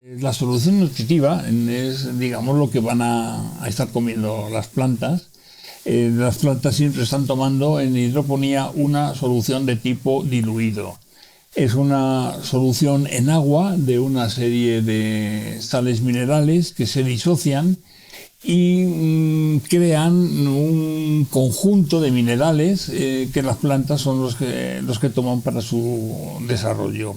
La solución nutritiva es, digamos, lo que van a estar comiendo las plantas. Las plantas siempre están tomando en hidroponía una solución de tipo diluido. Es una solución en agua de una serie de sales minerales que se disocian y crean un conjunto de minerales que las plantas son los que toman para su desarrollo.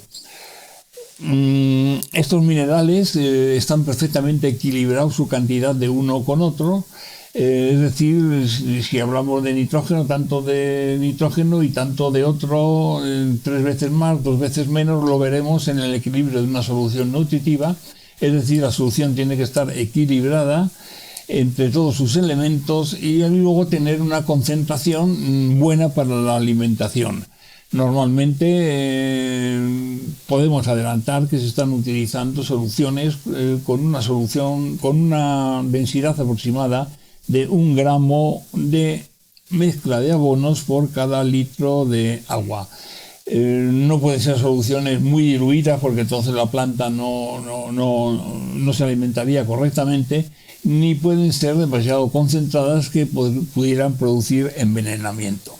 Estos minerales están perfectamente equilibrados su cantidad de uno con otro, es decir, si hablamos de nitrógeno, tanto de nitrógeno y tanto de otro, 3 veces más, 2 veces menos, lo veremos en el equilibrio de una solución nutritiva, es decir, la solución tiene que estar equilibrada entre todos sus elementos y luego tener una concentración buena para la alimentación. Normalmente podemos adelantar que se están utilizando soluciones con una densidad aproximada de 1 gramo de mezcla de abonos por cada litro de agua. No pueden ser soluciones muy diluidas porque entonces la planta no se alimentaría correctamente, ni pueden ser demasiado concentradas que pudieran producir envenenamiento.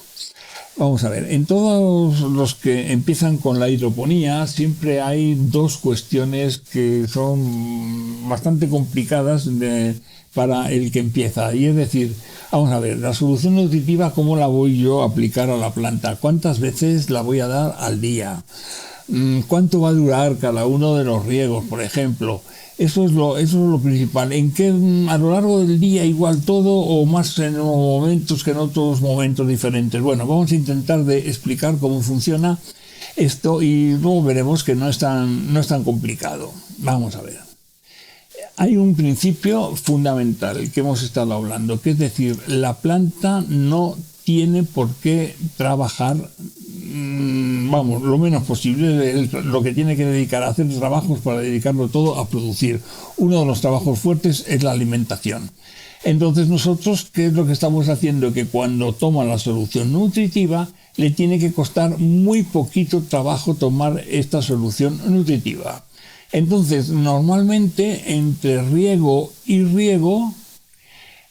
Vamos a ver, en todos los que empiezan con la hidroponía siempre hay 2 cuestiones que son bastante complicadas para el que empieza. Y es decir, vamos a ver, la solución nutritiva, ¿cómo la voy yo a aplicar a la planta? ¿Cuántas veces la voy a dar al día? ¿Cuánto va a durar cada uno de los riegos, por ejemplo? Eso es lo principal. ¿En qué a lo largo del día igual todo o más en unos momentos que en otros momentos diferentes? Bueno, vamos a intentar de explicar cómo funciona esto y luego veremos que no es tan complicado. Vamos a ver. Hay un principio fundamental que hemos estado hablando, que es decir, la planta no tiene por qué trabajar lo menos posible. Lo que tiene que dedicar a hacer trabajos para dedicarlo todo a producir. Uno de los trabajos fuertes es la alimentación. Entonces nosotros, ¿qué es lo que estamos haciendo? Que cuando toma la solución nutritiva, le tiene que costar muy poquito trabajo tomar esta solución nutritiva. Entonces, normalmente entre riego y riego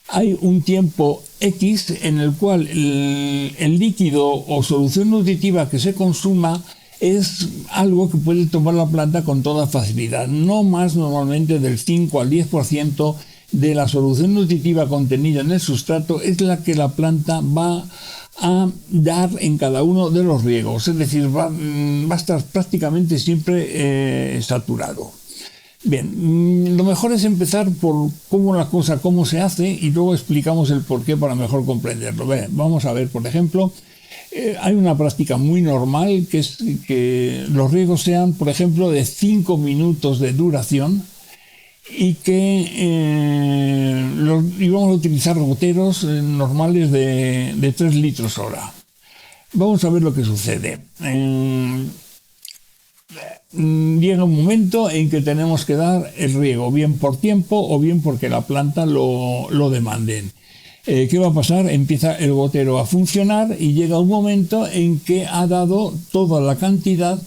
hay un tiempo X en el cual el líquido o solución nutritiva que se consuma es algo que puede tomar la planta con toda facilidad, no más normalmente del 5 al 10% de la solución nutritiva contenida en el sustrato es la que la planta va a dar en cada uno de los riegos, es decir, va a estar prácticamente siempre saturado. Bien, lo mejor es empezar por cómo se hace y luego explicamos el porqué para mejor comprenderlo. Bien, vamos a ver, por ejemplo, hay una práctica muy normal que es que los riegos sean, por ejemplo, de 5 minutos de duración y y vamos a utilizar goteros normales de 3 litros hora. Vamos a ver lo que sucede. Llega un momento en que tenemos que dar el riego, bien por tiempo o bien porque la planta lo demanden. ¿Qué va a pasar? Empieza el gotero a funcionar y llega un momento en que ha dado toda la cantidad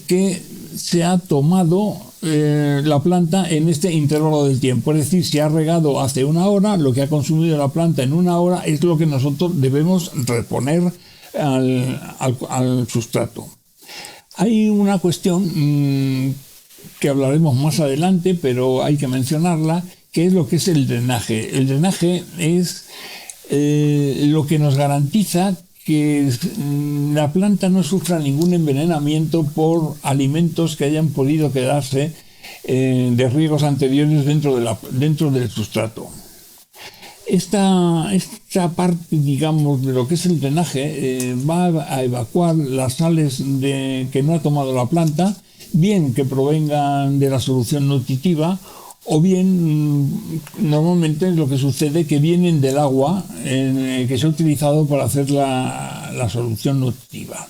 que se ha tomado la planta en este intervalo del tiempo. Es decir, si ha regado hace 1 hora, lo que ha consumido la planta en 1 hora es lo que nosotros debemos reponer al sustrato. Hay una cuestión que hablaremos más adelante, pero hay que mencionarla, que es lo que es el drenaje. El drenaje es lo que nos garantiza que la planta no sufra ningún envenenamiento por alimentos que hayan podido quedarse de riegos anteriores dentro del sustrato. Esta parte, digamos, de lo que es el drenaje va a evacuar las sales que no ha tomado la planta, bien que provengan de la solución nutritiva o bien normalmente lo que sucede es que vienen del agua que se ha utilizado para hacer la solución nutritiva.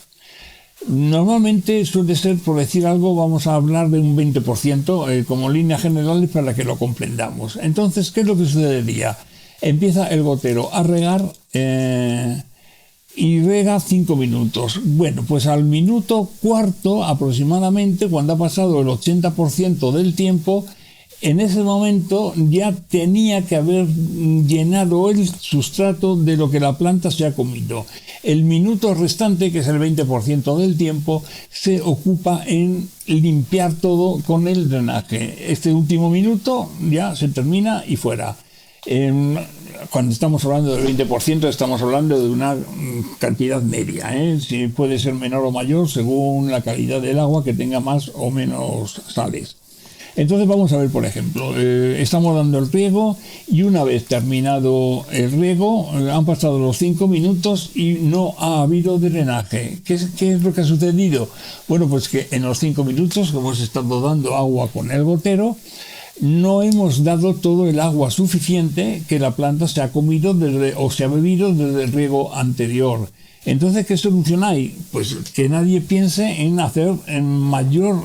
Normalmente suele ser, por decir algo, vamos a hablar de un 20% como líneas generales para que lo comprendamos. Entonces, ¿qué es lo que sucedería? Empieza el gotero a regar y riega 5 minutos. Bueno, pues al minuto cuarto aproximadamente, cuando ha pasado el 80% del tiempo, en ese momento ya tenía que haber llenado el sustrato de lo que la planta se ha comido. El minuto restante, que es el 20% del tiempo, se ocupa en limpiar todo con el drenaje. Este último minuto ya se termina y fuera. Cuando estamos hablando del 20%, estamos hablando de una cantidad media, Si puede ser menor o mayor según la calidad del agua, que tenga más o menos sales. Entonces vamos a ver, por ejemplo, estamos dando el riego y una vez terminado el riego han pasado los 5 minutos y no ha habido drenaje. ¿Qué es lo que ha sucedido? Bueno, pues que en los 5 minutos que hemos estado dando agua con el gotero, no hemos dado todo el agua suficiente que la planta se ha comido o se ha bebido desde el riego anterior. Entonces, ¿qué solución hay? Pues que nadie piense en hacer mayor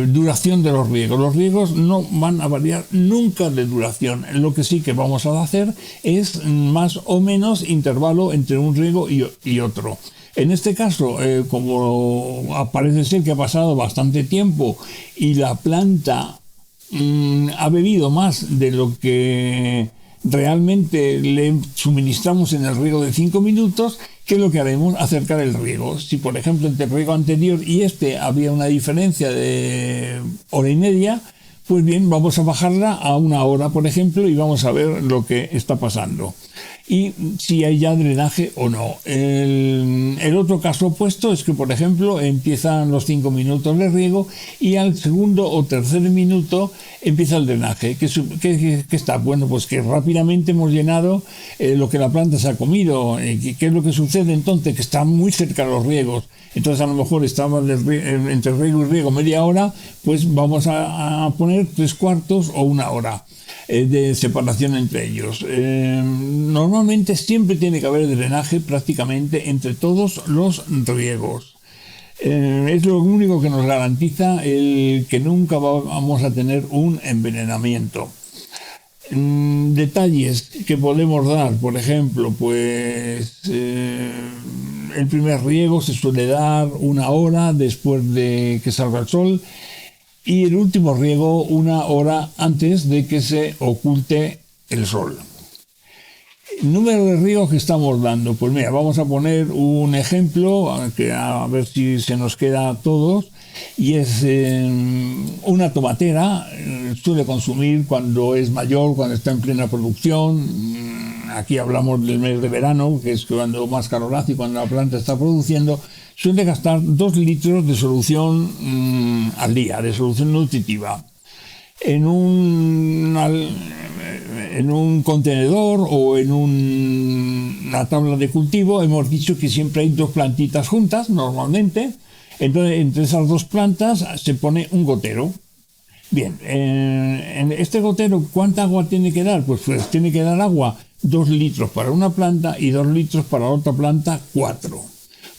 duración de los riegos. Los riegos no van a variar nunca de duración. Lo que sí que vamos a hacer es más o menos intervalo entre un riego y otro. En este caso, como parece ser que ha pasado bastante tiempo y la planta ha bebido más de lo que realmente le suministramos en el riego de 5 minutos, ¿qué es lo que haremos? Acercar el riego. Si, por ejemplo, entre el riego anterior y este había una diferencia de hora y media, pues bien, vamos a bajarla a 1 hora, por ejemplo, y vamos a ver lo que está pasando. Y si hay ya drenaje o no. El otro caso opuesto es que, por ejemplo, empiezan los 5 minutos de riego y al segundo o tercer minuto empieza el drenaje. ¿Qué está? Bueno, pues que rápidamente hemos llenado lo que la planta se ha comido. ¿Qué es lo que sucede entonces? Que están muy cerca los riegos. Entonces a lo mejor estaba entre riego y riego media hora, pues vamos a poner 3/4 o 1 hora de separación entre ellos. Normalmente siempre tiene que haber drenaje prácticamente entre todos los riegos. Es lo único que nos garantiza el que nunca vamos a tener un envenenamiento. Detalles que podemos dar, por ejemplo, pues el primer riego se suele dar 1 hora después de que salga el sol y el último riego 1 hora antes de que se oculte el sol. El número de riegos que estamos dando, pues mira, vamos a poner un ejemplo a ver si se nos queda a todos, y es una tomatera, suele consumir cuando es mayor, cuando está en plena producción. Aquí hablamos del mes de verano, que es cuando más calor hace y cuando la planta está produciendo, suele gastar 2 litros de solución al día, de solución nutritiva. En un contenedor o en una tabla de cultivo hemos dicho que siempre hay 2 plantitas juntas, normalmente. Entonces, entre esas 2 plantas se pone un gotero. Bien, en este gotero, ¿cuánta agua tiene que dar? Pues tiene que dar agua 2 litros para una planta y 2 litros para otra planta, 4.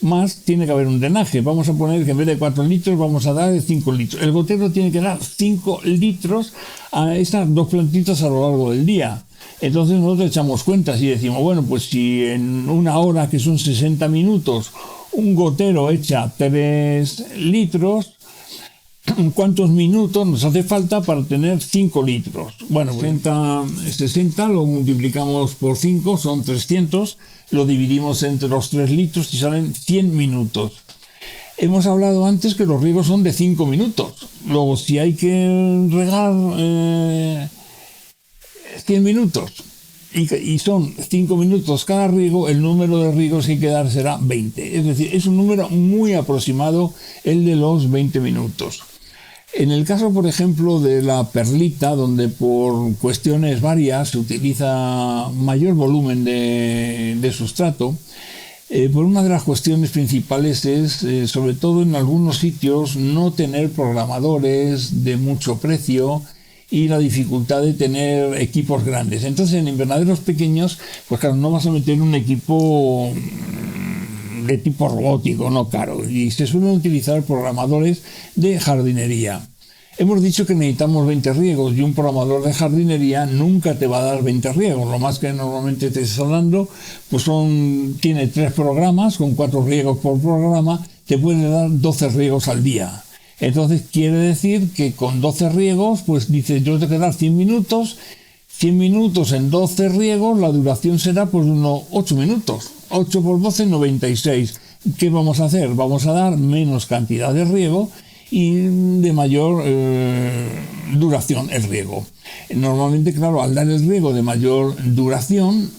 Más tiene que haber un drenaje. Vamos a poner que en vez de 4 litros vamos a dar 5 litros. El gotero tiene que dar 5 litros a estas 2 plantitas a lo largo del día. Entonces nosotros echamos cuentas y decimos, bueno, pues si en 1 hora, que son 60 minutos, un gotero echa 3 litros, ¿cuántos minutos nos hace falta para tener 5 litros? Bueno, 60 lo multiplicamos por 5, son 300, lo dividimos entre los 3 litros y salen 100 minutos. Hemos hablado antes que los riegos son de 5 minutos. Luego, si hay que regar 100 minutos y son 5 minutos cada riego, el número de riegos que hay que dar será 20. Es decir, es un número muy aproximado el de los 20 minutos. En el caso, por ejemplo, de la perlita, donde por cuestiones varias se utiliza mayor volumen de sustrato, por una de las cuestiones principales es, sobre todo en algunos sitios, no tener programadores de mucho precio y la dificultad de tener equipos grandes. Entonces, en invernaderos pequeños, pues claro, no vas a meter un equipo de tipo robótico, no caro, y se suelen utilizar programadores de jardinería. Hemos dicho que necesitamos 20 riegos y un programador de jardinería nunca te va a dar 20 riegos. Lo más que normalmente te está dando, pues tiene 3 programas con 4 riegos por programa, te puede dar 12 riegos al día. Entonces quiere decir que con 12 riegos, pues dices, yo tengo que dar 100 minutos, 100 minutos en 12 riegos, la duración será pues unos 8 minutos. 8 por 12, 96. ¿Qué vamos a hacer? Vamos a dar menos cantidad de riego y de mayor duración el riego. Normalmente, claro, al dar el riego de mayor duración,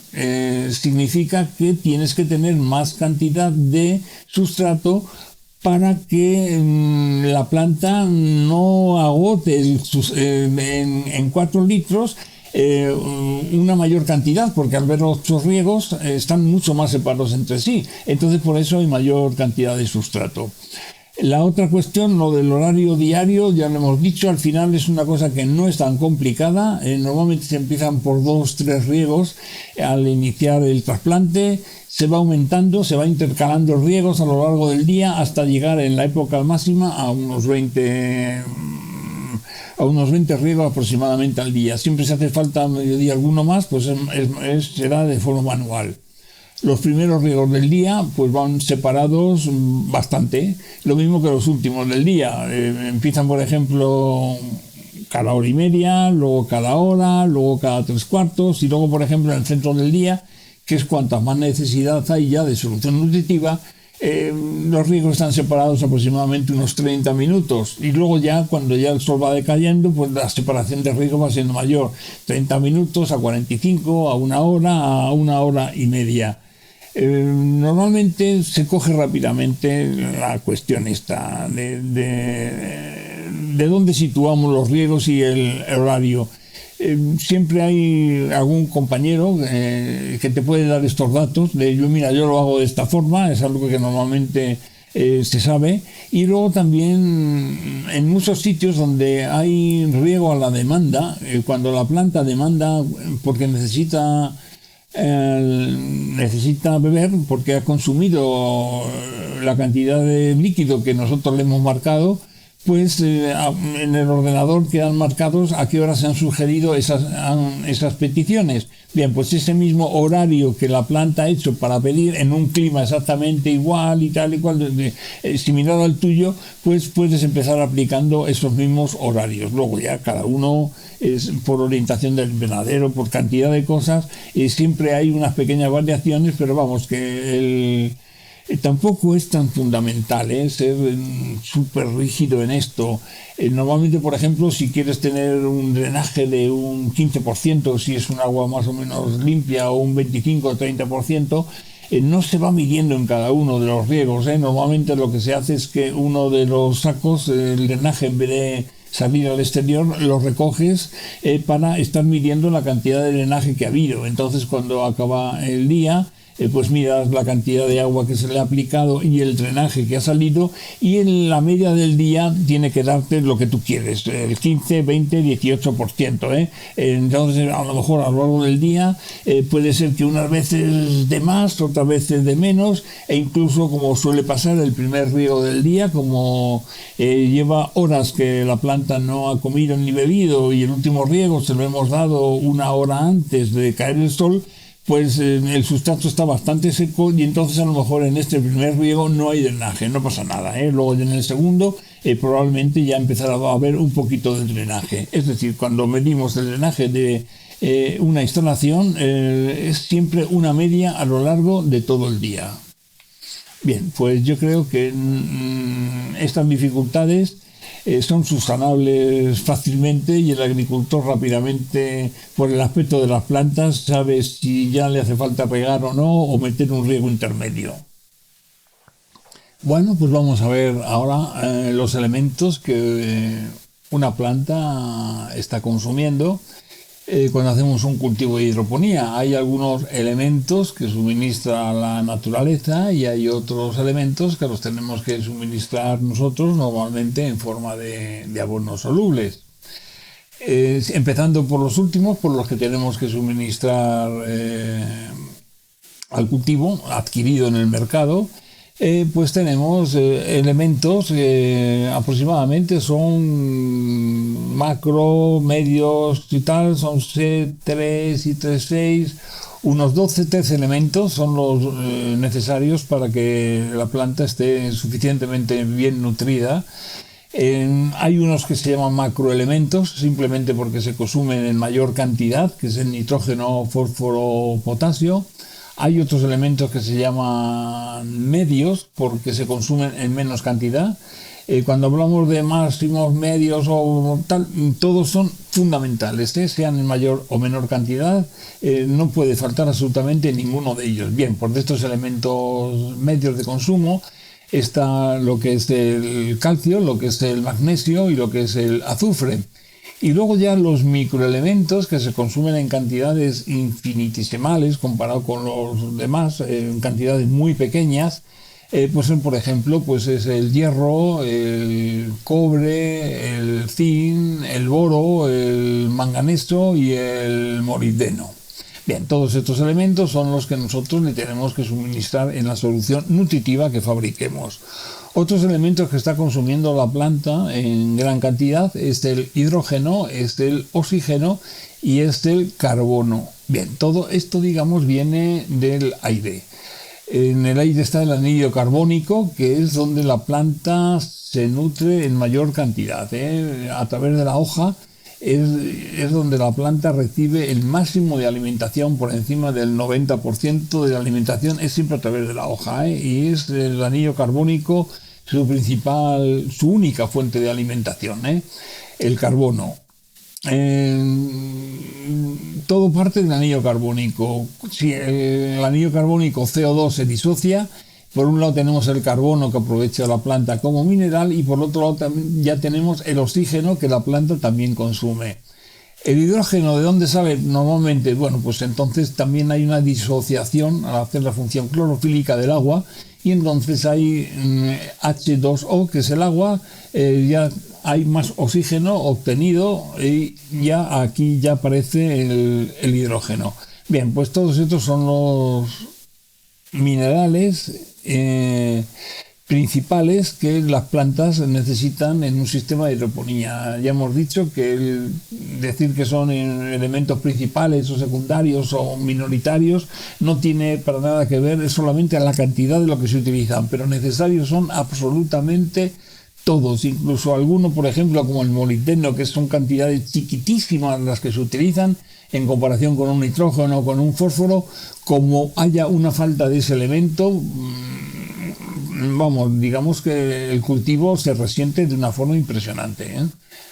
significa que tienes que tener más cantidad de sustrato para que la planta no agote en 4 litros una mayor cantidad, porque al ver los 8 riegos están mucho más separados entre sí. Entonces, por eso hay mayor cantidad de sustrato. La otra cuestión, lo del horario diario, ya lo hemos dicho, al final es una cosa que no es tan complicada. Normalmente se empiezan por 2-3 riegos al iniciar el trasplante, se va aumentando, se va intercalando riegos a lo largo del día hasta llegar en la época máxima a unos 20 riegos aproximadamente al día. Siempre se hace falta a mediodía alguno más, pues será de forma manual. Los primeros riegos del día pues van separados bastante, lo mismo que los últimos del día. Empiezan, por ejemplo, cada hora y media, luego cada hora, luego cada 3/4 y luego, por ejemplo, en el centro del día, que es cuanta más necesidad hay ya de solución nutritiva, los riegos están separados aproximadamente unos 30 minutos y luego ya cuando ya el sol va decayendo, pues la separación de riego va siendo mayor, 30 minutos a 45, a 1 hora, a 1 hora y media. Normalmente se coge rápidamente la cuestión esta de dónde situamos los riegos y el horario. Siempre hay algún compañero que te puede dar estos datos de yo lo hago de esta forma, es algo que normalmente se sabe. Y luego también en muchos sitios donde hay riego a la demanda, cuando la planta demanda porque necesita beber, porque ha consumido la cantidad de líquido que nosotros le hemos marcado, pues en el ordenador quedan marcados a qué hora se han sugerido esas peticiones. Bien, pues ese mismo horario que la planta ha hecho para pedir en un clima exactamente igual y tal y cual, similar al tuyo, pues puedes empezar aplicando esos mismos horarios. Luego ya cada uno es por orientación del invernadero, por cantidad de cosas, siempre hay unas pequeñas variaciones, pero vamos, que tampoco es tan fundamental ser súper rígido en esto. Normalmente, por ejemplo, si quieres tener un drenaje de un 15%, si es un agua más o menos limpia, o un 25 o 30%, no se va midiendo en cada uno de los riegos. Normalmente lo que se hace es que uno de los sacos, el drenaje, en vez de salir al exterior, lo recoges para estar midiendo la cantidad de drenaje que ha habido. Entonces, cuando acaba el día, pues miras la cantidad de agua que se le ha aplicado y el drenaje que ha salido, y en la media del día tiene que darte lo que tú quieres, el 15, 20, 18%. Entonces, a lo mejor a lo largo del día puede ser que unas veces de más, otras veces de menos, e incluso, como suele pasar, el primer riego del día, como lleva horas que la planta no ha comido ni bebido y el último riego se lo hemos dado 1 hora antes de caer el sol, pues el sustrato está bastante seco y entonces a lo mejor en este primer riego no hay drenaje, no pasa nada. Luego en el segundo probablemente ya empezará a haber un poquito de drenaje. Es decir, cuando medimos el drenaje de una instalación, es siempre una media a lo largo de todo el día. Bien, pues yo creo que estas dificultades son subsanables fácilmente y el agricultor rápidamente, por el aspecto de las plantas, sabe si ya le hace falta pegar o no, o meter un riego intermedio. Bueno, pues vamos a ver ahora los elementos que una planta está consumiendo cuando hacemos un cultivo de hidroponía. Hay algunos elementos que suministra la naturaleza y hay otros elementos que los tenemos que suministrar nosotros, normalmente en forma de abonos solubles. Empezando por los últimos, por los que tenemos que suministrar al cultivo adquirido en el mercado. Pues tenemos elementos que aproximadamente son macro, medios y tal, son C3 y 3,6, unos 13 elementos son los necesarios para que la planta esté suficientemente bien nutrida. Hay unos que se llaman macroelementos, simplemente porque se consumen en mayor cantidad, que es el nitrógeno, fósforo, potasio. Hay otros elementos que se llaman medios, porque se consumen en menos cantidad. Cuando hablamos de máximos, medios o tal, todos son fundamentales, sean en mayor o menor cantidad, no puede faltar absolutamente ninguno de ellos. Bien, por estos elementos medios de consumo está lo que es el calcio, lo que es el magnesio y lo que es el azufre. Y luego ya los microelementos que se consumen en cantidades infinitesimales comparado con los demás, en cantidades muy pequeñas, pues por ejemplo, pues es el hierro, el cobre, el zinc, el boro, el manganeso y el molibdeno. Bien, todos estos elementos son los que nosotros le tenemos que suministrar en la solución nutritiva que fabriquemos. Otros elementos que está consumiendo la planta en gran cantidad es el hidrógeno, es el oxígeno y es el carbono. Bien, todo esto, digamos, viene del aire. En el aire está el anhídrido carbónico, que es donde la planta se nutre en mayor cantidad. A través de la hoja es donde la planta recibe el máximo de alimentación, por encima del 90% de la alimentación es siempre a través de la hoja, y es el anhídrido carbónico su única fuente de alimentación, el carbono. Todo parte del anillo carbónico. Si el anillo carbónico CO2 se disocia, por un lado tenemos el carbono que aprovecha la planta como mineral y por otro lado también ya tenemos el oxígeno que la planta también consume. ¿El hidrógeno de dónde sale? Normalmente, bueno, pues entonces también hay una disociación al hacer la función clorofílica del agua y entonces hay H2O, que es el agua, ya hay más oxígeno obtenido y ya aquí ya aparece el hidrógeno. Bien, pues todos estos son los minerales principales que las plantas necesitan en un sistema de hidroponía. Ya hemos dicho que decir que son elementos principales o secundarios o minoritarios no tiene para nada que ver, es solamente a la cantidad de lo que se utilizan, pero necesarios son absolutamente todos, incluso algunos, por ejemplo, como el molibdeno, que son cantidades chiquitísimas las que se utilizan en comparación con un nitrógeno o con un fósforo. Como haya una falta de ese elemento, vamos, digamos que el cultivo se resiente de una forma impresionante.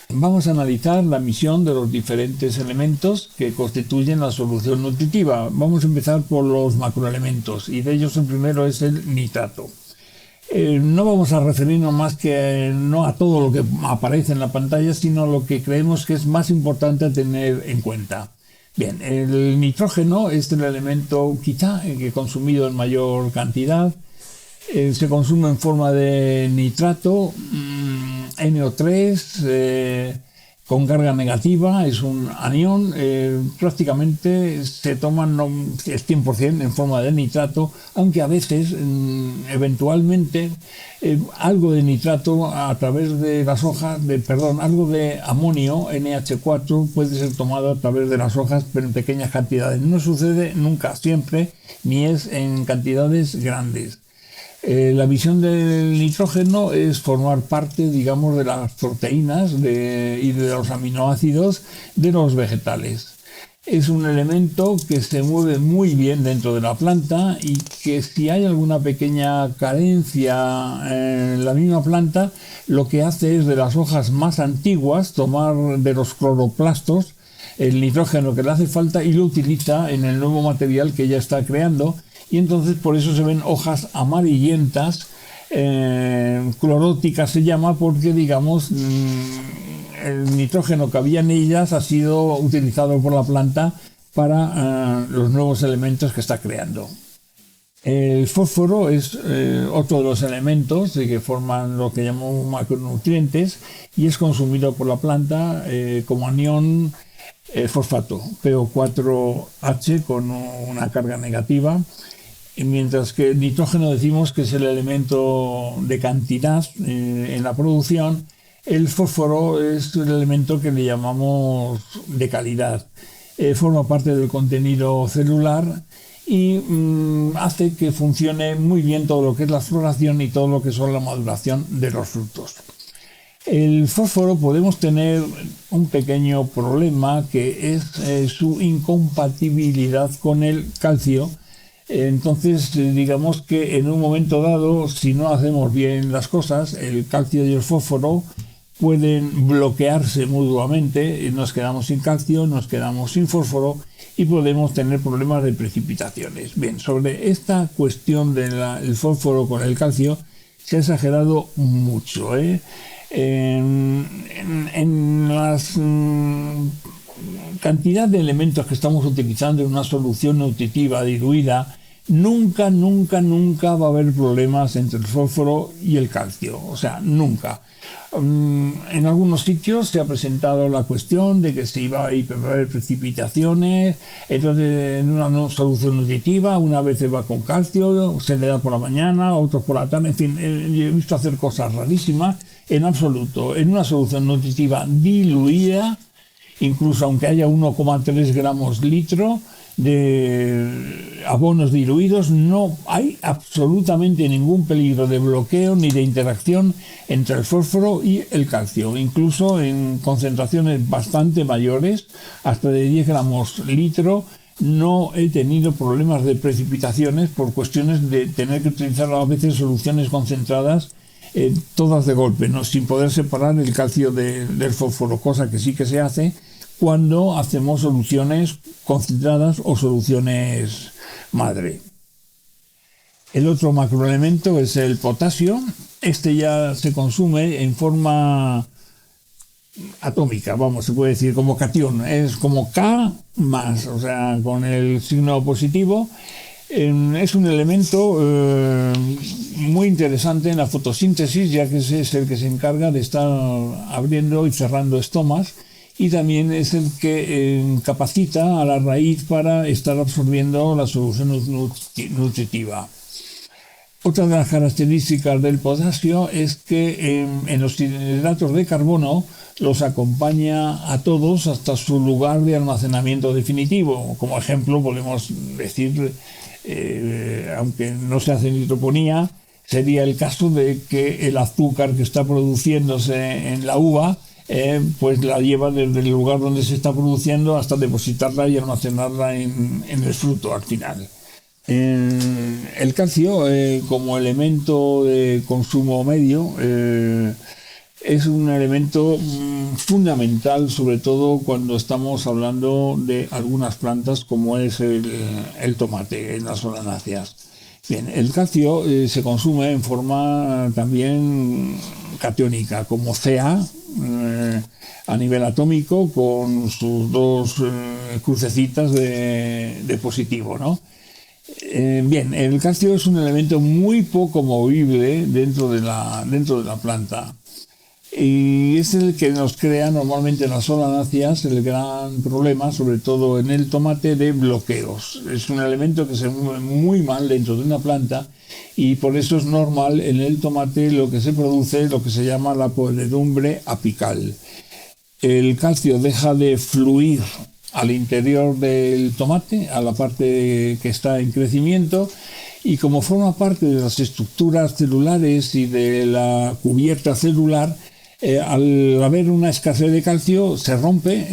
Vamos a analizar la emisión de los diferentes elementos que constituyen la solución nutritiva. Vamos a empezar por los macroelementos y de ellos el primero es el nitrato. No vamos a referirnos más que no a todo lo que aparece en la pantalla, sino a lo que creemos que es más importante a tener en cuenta. Bien, el nitrógeno es el elemento quizá que consumido en mayor cantidad. Se consume en forma de nitrato, NO3, con carga negativa, es un anión, prácticamente se toman el 100% en forma de nitrato, aunque a veces, eventualmente, algo de nitrato a través de las hojas, algo de amonio, NH4, puede ser tomado a través de las hojas, pero en pequeñas cantidades. No sucede nunca, siempre, ni es en cantidades grandes. La visión del nitrógeno es formar parte, digamos, de las proteínas y de los aminoácidos de los vegetales. Es un elemento que se mueve muy bien dentro de la planta y que si hay alguna pequeña carencia en la misma planta, lo que hace es de las hojas más antiguas tomar de los cloroplastos el nitrógeno que le hace falta y lo utiliza en el nuevo material que ella está creando. Y entonces por eso se ven hojas amarillentas, cloróticas se llama, porque digamos el nitrógeno que había en ellas ha sido utilizado por la planta para los nuevos elementos que está creando. El fósforo es otro de los elementos que forman lo que llamamos macronutrientes y es consumido por la planta como anión fosfato, PO4H con una carga negativa. mientras que el nitrógeno decimos que es el elemento de cantidad en la producción, el fósforo es el elemento que le llamamos de calidad. Forma parte del contenido celular y hace que funcione muy bien todo lo que es la floración y todo lo que son la maduración de los frutos. El fósforo podemos tener un pequeño problema que es su incompatibilidad con el calcio. Entonces, digamos que en un momento dado, si no hacemos bien las cosas, el calcio y el fósforo pueden bloquearse mutuamente y nos quedamos sin calcio, nos quedamos sin fósforo y podemos tener problemas de precipitaciones. Bien, sobre esta cuestión del fósforo con el calcio se ha exagerado mucho, en las cantidad de elementos que estamos utilizando en una solución nutritiva diluida, nunca va a haber problemas entre el fósforo y el calcio, o sea, nunca. En algunos sitios se ha presentado la cuestión de que se iba a haber precipitaciones, entonces en una solución nutritiva una vez se va con calcio, se le da por la mañana, otros por la tarde, en fin, he visto hacer cosas rarísimas. En absoluto, en una solución nutritiva diluida, incluso aunque haya 1,3 gramos litro de abonos diluidos, no hay absolutamente ningún peligro de bloqueo ni de interacción entre el fósforo y el calcio. Incluso en concentraciones bastante mayores, hasta de 10 gramos litro, no he tenido problemas de precipitaciones por cuestiones de tener que utilizar a veces soluciones concentradas todas de golpe, ¿no? Sin poder separar el calcio del fósforo, cosa que sí que se hace cuando hacemos soluciones concentradas o soluciones madre. El otro macroelemento es el potasio. Este ya se consume en forma atómica, vamos, se puede decir como catión, es como K más, o sea, con el signo positivo. Es un elemento muy interesante en la fotosíntesis, ya que es el que se encarga de estar abriendo y cerrando estomas, y también es el que capacita a la raíz para estar absorbiendo la solución nutritiva. Otra de las características del potasio es que en los hidratos de carbono los acompaña a todos hasta su lugar de almacenamiento definitivo. Como ejemplo podemos decir, aunque no se hace nitroponía, sería el caso de que el azúcar que está produciéndose en la uva pues la lleva desde el lugar donde se está produciendo hasta depositarla y almacenarla en el fruto al final. El calcio como elemento de consumo medio es un elemento fundamental, sobre todo cuando estamos hablando de algunas plantas como es el tomate en las solanáceas. Bien, el calcio se consume en forma también catiónica, como Ca a nivel atómico con sus dos crucecitas de positivo, ¿no? Bien, el calcio es un elemento muy poco movible dentro de la planta y es el que nos crea normalmente en las solanáceas el gran problema, sobre todo en el tomate, de bloqueos. Es un elemento que se mueve muy mal dentro de una planta y por eso es normal en el tomate lo que se produce, lo que se llama la podredumbre apical. El calcio deja de fluir al interior del tomate, a la parte que está en crecimiento, y como forma parte de las estructuras celulares y de la cubierta celular, al haber una escasez de calcio se rompe,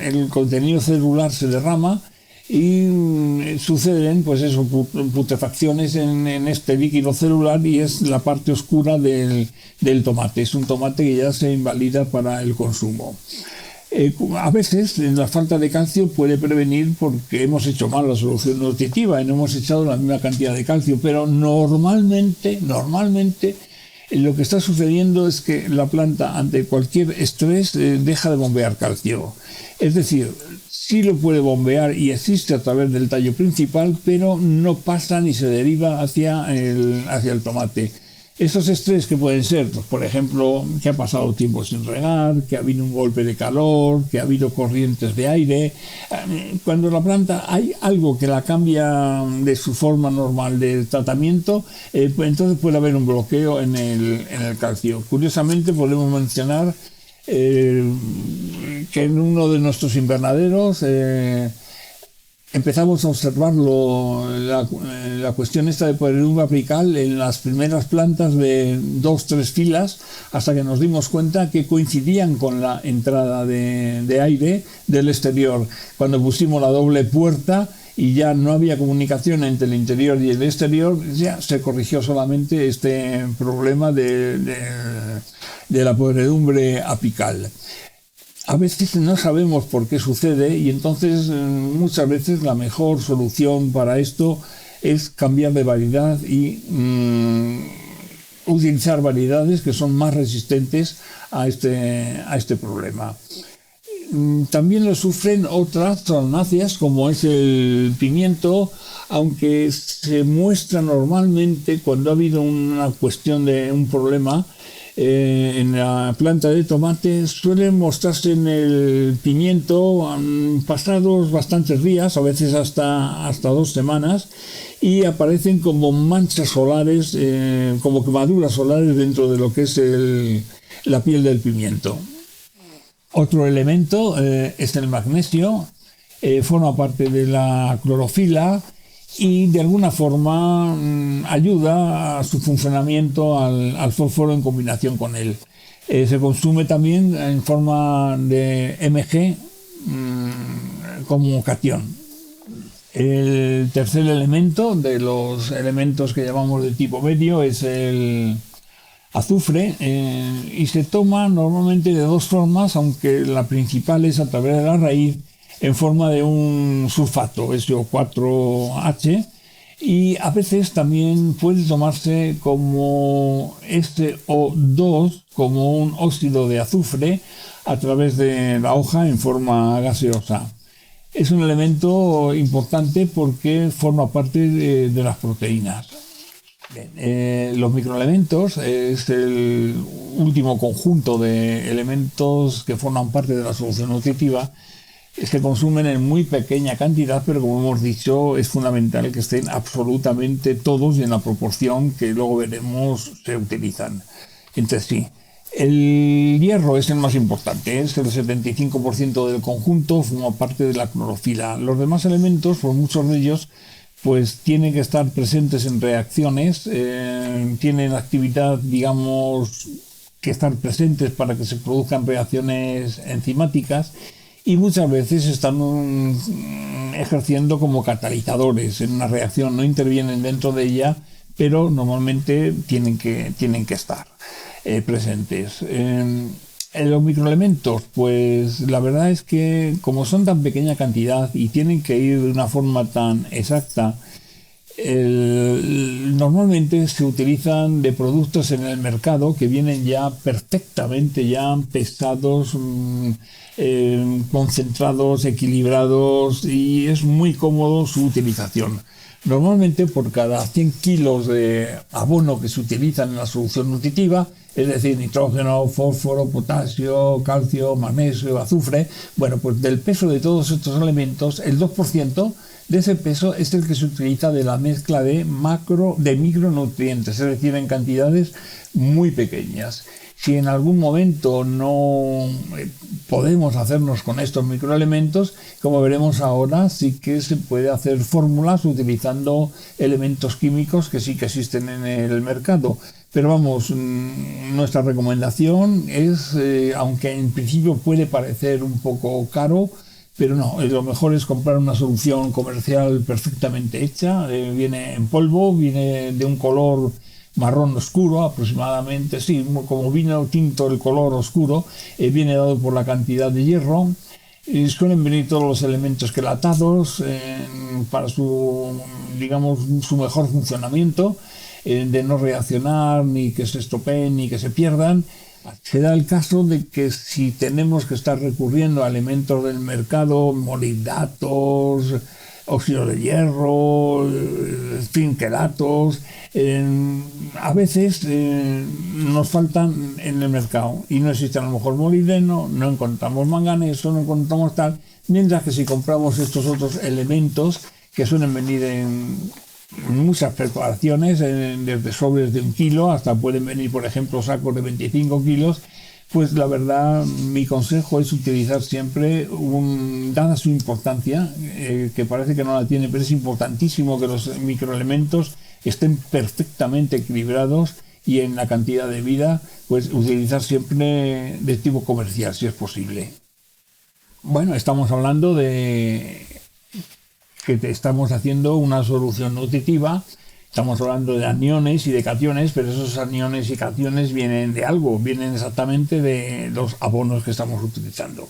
el contenido celular se derrama y suceden pues eso, putrefacciones en este líquido celular y es la parte oscura del tomate. Es un tomate que ya se invalida para el consumo. A veces la falta de calcio puede prevenir porque hemos hecho mal la solución nutritiva y no hemos echado la misma cantidad de calcio, pero normalmente lo que está sucediendo es que la planta ante cualquier estrés deja de bombear calcio. Es decir, sí lo puede bombear y existe a través del tallo principal, pero no pasa ni se deriva hacia el tomate. Esos estrés que pueden ser, pues, por ejemplo, que ha pasado tiempo sin regar, que ha habido un golpe de calor, que ha habido corrientes de aire. Cuando la planta hay algo que la cambia de su forma normal de tratamiento, pues entonces puede haber un bloqueo en el calcio. Curiosamente podemos mencionar que en uno de nuestros invernaderos empezamos a observarlo, la cuestión esta de podredumbre apical en las primeras plantas de 2-3 filas, hasta que nos dimos cuenta que coincidían con la entrada de aire del exterior. Cuando pusimos la doble puerta y ya no había comunicación entre el interior y el exterior, ya se corrigió solamente este problema de la podredumbre apical. A veces no sabemos por qué sucede y entonces muchas veces la mejor solución para esto es cambiar de variedad y utilizar variedades que son más resistentes a este problema. También lo sufren otras solanáceas como es el pimiento, aunque se muestra normalmente cuando ha habido una cuestión de un problema. En la planta de tomate suelen mostrarse en el pimiento pasados bastantes días, a veces hasta 2 semanas, y aparecen como manchas solares, como quemaduras solares dentro de lo que es la piel del pimiento. Otro elemento es el magnesio, forma parte de la clorofila y de alguna forma ayuda a su funcionamiento al fósforo en combinación con él. Se consume también en forma de Mg como catión. El tercer elemento de los elementos que llamamos de tipo medio es el azufre y se toma normalmente de 2 formas, aunque la principal es a través de la raíz, en forma de un sulfato, SO4H, y a veces también puede tomarse como SO2, como un óxido de azufre, a través de la hoja en forma gaseosa. Es un elemento importante porque forma parte de las proteínas. Bien, los microelementos es el último conjunto de elementos que forman parte de la solución nutritiva. Se consumen en muy pequeña cantidad, pero como hemos dicho, es fundamental que estén absolutamente todos y en la proporción que luego veremos se utilizan entre sí. El hierro es el más importante, es el 75% del conjunto, forma parte de la clorofila. Los demás elementos, por muchos de ellos, pues tienen que estar presentes en reacciones, tienen actividad, digamos, que estar presentes para que se produzcan reacciones enzimáticas, y muchas veces están ejerciendo como catalizadores en una reacción, no intervienen dentro de ella, pero normalmente tienen que estar presentes. Los microelementos, pues la verdad es que como son tan pequeña cantidad y tienen que ir de una forma tan exacta, normalmente se utilizan de productos en el mercado que vienen ya perfectamente ya pesados, concentrados, equilibrados, y es muy cómodo su utilización. Normalmente por cada 100 kilos de abono que se utilizan en la solución nutritiva, es decir, nitrógeno, fósforo, potasio, calcio, magnesio, azufre, bueno, pues del peso de todos estos elementos, el 2% de ese peso es el que se utiliza de la mezcla de micronutrientes, es decir, en cantidades muy pequeñas. Si en algún momento no podemos hacernos con estos microelementos, como veremos ahora, sí que se puede hacer fórmulas utilizando elementos químicos que sí que existen en el mercado. Pero vamos, nuestra recomendación es, aunque en principio puede parecer un poco caro, pero no, lo mejor es comprar una solución comercial perfectamente hecha, viene en polvo, viene de un color marrón oscuro aproximadamente, sí, como vino tinto el color oscuro, viene dado por la cantidad de hierro, y suelen venir todos los elementos quelatados para su, digamos, su mejor funcionamiento, de no reaccionar, ni que se estropeen, ni que se pierdan. Se da el caso de que si tenemos que estar recurriendo a elementos del mercado, molibdatos, óxido de hierro, en fin, quelatos. A veces nos faltan en el mercado y no existe a lo mejor molibdeno, no encontramos manganeso, no encontramos tal, mientras que si compramos estos otros elementos que suelen venir en muchas preparaciones, desde sobres de 1 kilo hasta pueden venir, por ejemplo, sacos de 25 kilos, pues la verdad, mi consejo es utilizar siempre, dada su importancia, que parece que no la tiene, pero es importantísimo que los microelementos estén perfectamente equilibrados y en la cantidad de vida, pues utilizar siempre de tipo comercial, si es posible. Bueno, estamos hablando de que estamos haciendo una solución nutritiva. Estamos hablando de aniones y de cationes, pero esos aniones y cationes vienen de algo, vienen exactamente de los abonos que estamos utilizando.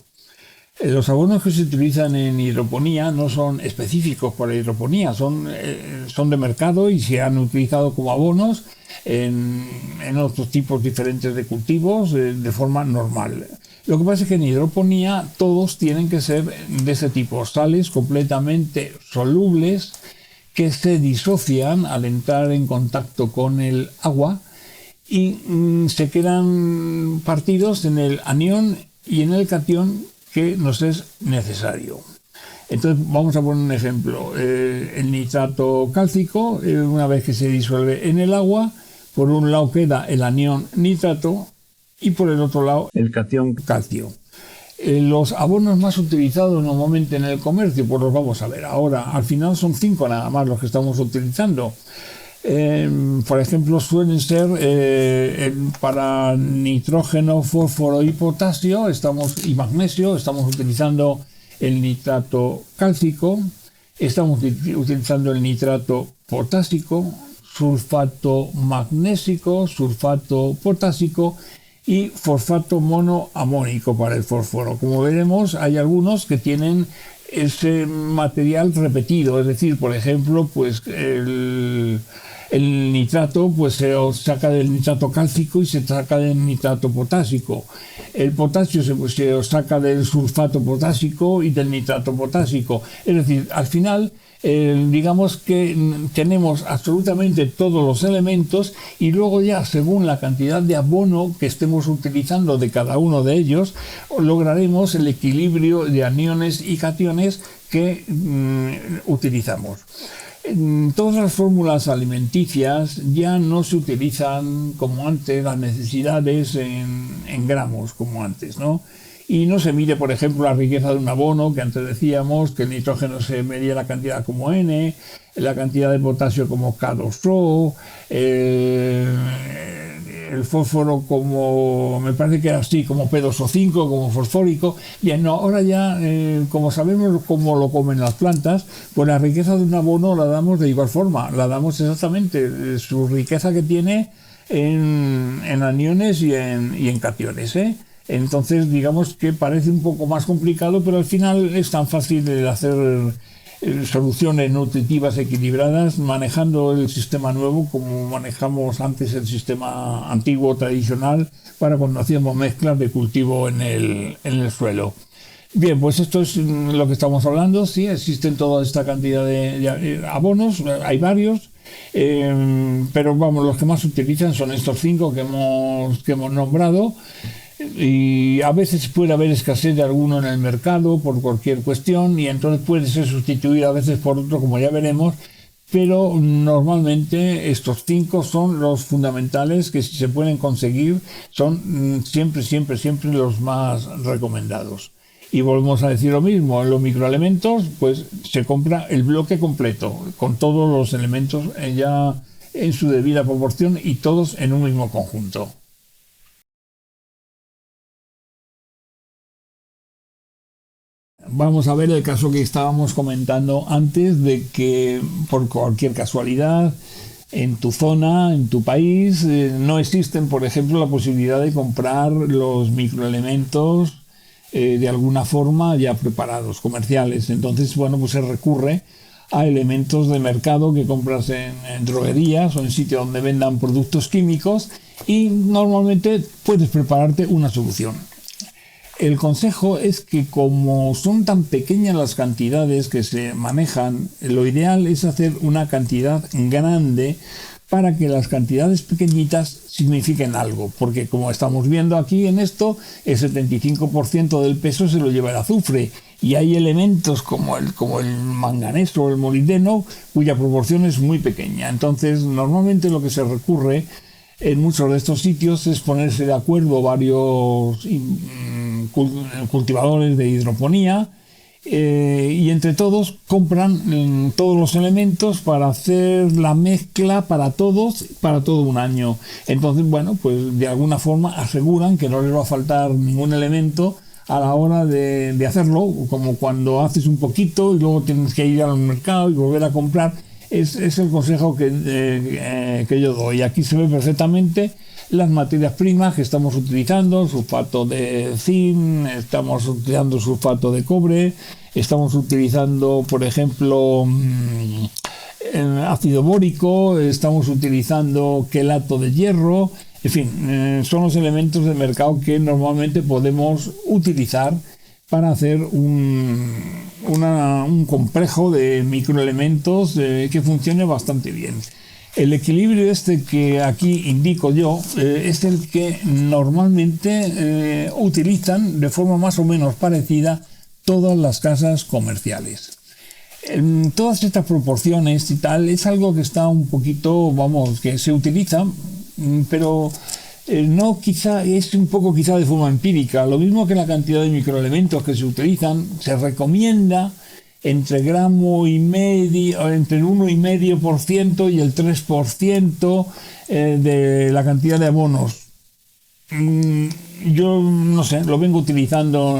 Los abonos que se utilizan en hidroponía no son específicos para hidroponía, son de mercado y se han utilizado como abonos en otros tipos diferentes de cultivos de forma normal. Lo que pasa es que en hidroponía todos tienen que ser de ese tipo, sales completamente solubles, que se disocian al entrar en contacto con el agua y se quedan partidos en el anión y en el catión que nos es necesario. Entonces vamos a poner un ejemplo. El nitrato cálcico, una vez que se disuelve en el agua, por un lado queda el anión nitrato y por el otro lado el catión calcio. Los abonos más utilizados normalmente en el comercio, pues los vamos a ver ahora. Al final son 5 nada más los que estamos utilizando. Por ejemplo, suelen ser para nitrógeno, fósforo y potasio y magnesio. Estamos utilizando el nitrato cálcico, estamos utilizando el nitrato potásico, sulfato magnésico, sulfato potásico y fosfato monoamónico para el fósforo. Como veremos, hay algunos que tienen ese material repetido, es decir, por ejemplo, pues el nitrato pues se saca del nitrato cálcico y se saca del nitrato potásico. El potasio se saca del sulfato potásico y del nitrato potásico. Es decir, al final digamos que tenemos absolutamente todos los elementos y luego ya según la cantidad de abono que estemos utilizando de cada uno de ellos lograremos el equilibrio de aniones y cationes que utilizamos. Todas las fórmulas alimenticias ya no se utilizan como antes, las necesidades en gramos como antes, ¿no? Y no se mide, por ejemplo, la riqueza de un abono, que antes decíamos que el nitrógeno se medía la cantidad como N, la cantidad de potasio como K2O, el fósforo como, me parece que era así, como P2O5, como fosfórico. Bien, no, ahora ya, como sabemos cómo lo comen las plantas, pues la riqueza de un abono la damos de igual forma, la damos exactamente su riqueza que tiene en aniones y en cationes, ¿eh? Entonces, digamos que parece un poco más complicado, pero al final es tan fácil de hacer soluciones nutritivas equilibradas manejando el sistema nuevo como manejamos antes el sistema antiguo tradicional para cuando hacíamos mezclas de cultivo en el suelo. Bien, pues esto es lo que estamos hablando. Sí, existen toda esta cantidad de abonos, hay varios, pero vamos, los que más se utilizan son estos 5 que hemos nombrado. Y a veces puede haber escasez de alguno en el mercado por cualquier cuestión y entonces puede ser sustituido a veces por otro, como ya veremos, pero normalmente estos 5 son los fundamentales que si se pueden conseguir son siempre los más recomendados. Y volvemos a decir lo mismo, en los microelementos pues se compra el bloque completo con todos los elementos ya en su debida proporción y todos en un mismo conjunto. Vamos a ver el caso que estábamos comentando antes de que por cualquier casualidad en tu zona, en tu país, no existen, por ejemplo, la posibilidad de comprar los microelementos de alguna forma ya preparados, comerciales. Entonces, bueno, pues se recurre a elementos de mercado que compras en droguerías o en sitios donde vendan productos químicos y normalmente puedes prepararte una solución. El consejo es que como son tan pequeñas las cantidades que se manejan, lo ideal es hacer una cantidad grande para que las cantidades pequeñitas signifiquen algo, porque como estamos viendo aquí en esto, el 75% del peso se lo lleva el azufre, y hay elementos como el manganeso o el molibdeno cuya proporción es muy pequeña. Entonces, normalmente lo que se recurre en muchos de estos sitios es ponerse de acuerdo varios cultivadores de hidroponía, y entre todos compran todos los elementos para hacer la mezcla para todos, para todo un año. Entonces, bueno, pues de alguna forma aseguran que no les va a faltar ningún elemento a la hora de hacerlo, como cuando haces un poquito y luego tienes que ir al mercado y volver a comprar. Es el consejo que yo doy. Aquí se ve perfectamente las materias primas que estamos utilizando: sulfato de zinc, estamos utilizando sulfato de cobre, estamos utilizando, por ejemplo, ácido bórico, estamos utilizando quelato de hierro. En fin, son los elementos de mercado que normalmente podemos utilizar para hacer un complejo de microelementos que funcione bastante bien. El equilibrio este que aquí indico yo es el que normalmente utilizan de forma más o menos parecida todas las casas comerciales. En todas estas proporciones y tal es algo que está un poquito, vamos, que se utiliza, pero no, quizá es un poco quizá de forma empírica. Lo mismo que la cantidad de microelementos que se utilizan, se recomienda entre gramo y medio, entre el 1,5% y el 3% de la cantidad de abonos. Yo no sé, lo vengo utilizando,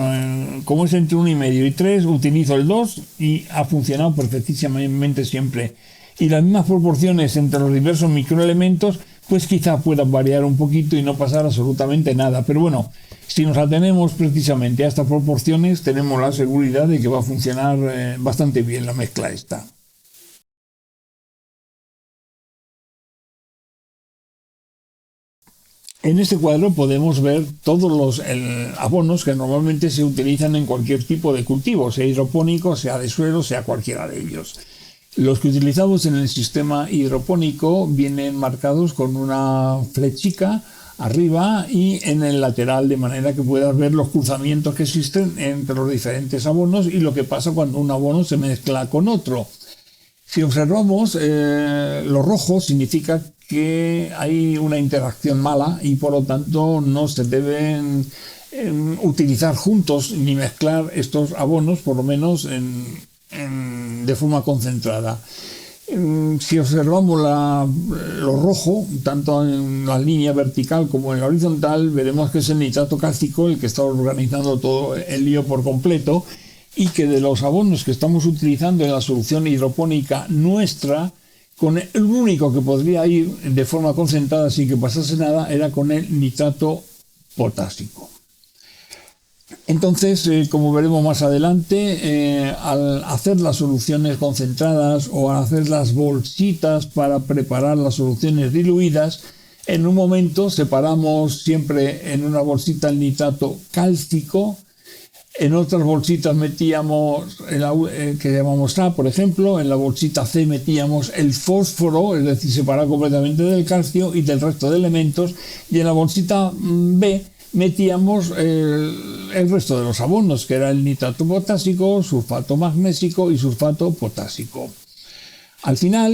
como es entre 1,5 y 3, utilizo el 2 y ha funcionado perfectísimamente siempre. Y las mismas proporciones entre los diversos microelementos, pues quizá puedan variar un poquito y no pasar absolutamente nada. Pero bueno, si nos atenemos precisamente a estas proporciones, tenemos la seguridad de que va a funcionar bastante bien la mezcla esta. En este cuadro podemos ver todos los abonos que normalmente se utilizan en cualquier tipo de cultivo, sea hidropónico, sea de suelo, sea cualquiera de ellos. Los que utilizamos en el sistema hidropónico vienen marcados con una flechica arriba y en el lateral, de manera que puedas ver los cruzamientos que existen entre los diferentes abonos y lo que pasa cuando un abono se mezcla con otro. Si observamos, lo rojo significa que hay una interacción mala y por lo tanto no se deben utilizar juntos ni mezclar estos abonos, por lo menos de forma concentrada. Si observamos lo rojo, tanto en la línea vertical como en la horizontal, veremos que es el nitrato cálcico el que está organizando todo el lío por completo, y que de los abonos que estamos utilizando en la solución hidropónica nuestra, con el único que podría ir de forma concentrada sin que pasase nada era con el nitrato potásico. Entonces, como veremos más adelante, al hacer las soluciones concentradas o al hacer las bolsitas para preparar las soluciones diluidas, en un momento separamos siempre en una bolsita el nitrato cálcico, en otras bolsitas metíamos que llamamos A, por ejemplo, en la bolsita C metíamos el fósforo, es decir, separado completamente del calcio y del resto de elementos, y en la bolsita B metíamos el resto de los abonos, que era el nitrato potásico, sulfato magnésico y sulfato potásico. Al final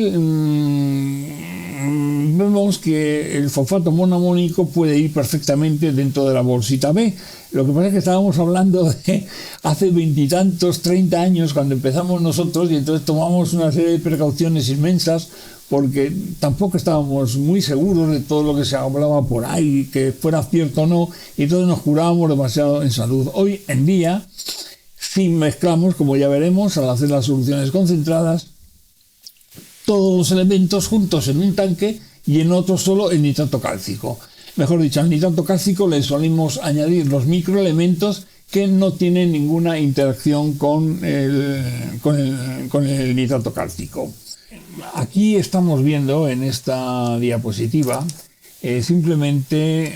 vemos que el fosfato monoamónico puede ir perfectamente dentro de la bolsita B. Lo que pasa es que estábamos hablando de hace 20 y tantos, 30 años, cuando empezamos nosotros, y entonces tomamos una serie de precauciones inmensas porque tampoco estábamos muy seguros de todo lo que se hablaba por ahí, que fuera cierto o no, y entonces nos curábamos demasiado en salud. Hoy en día, si mezclamos, como ya veremos, al hacer las soluciones concentradas, todos los elementos juntos en un tanque y en otro solo el nitrato cálcico. Mejor dicho, al nitrato cálcico le solimos añadir los microelementos que no tienen ninguna interacción con el nitrato cálcico. Aquí estamos viendo en esta diapositiva simplemente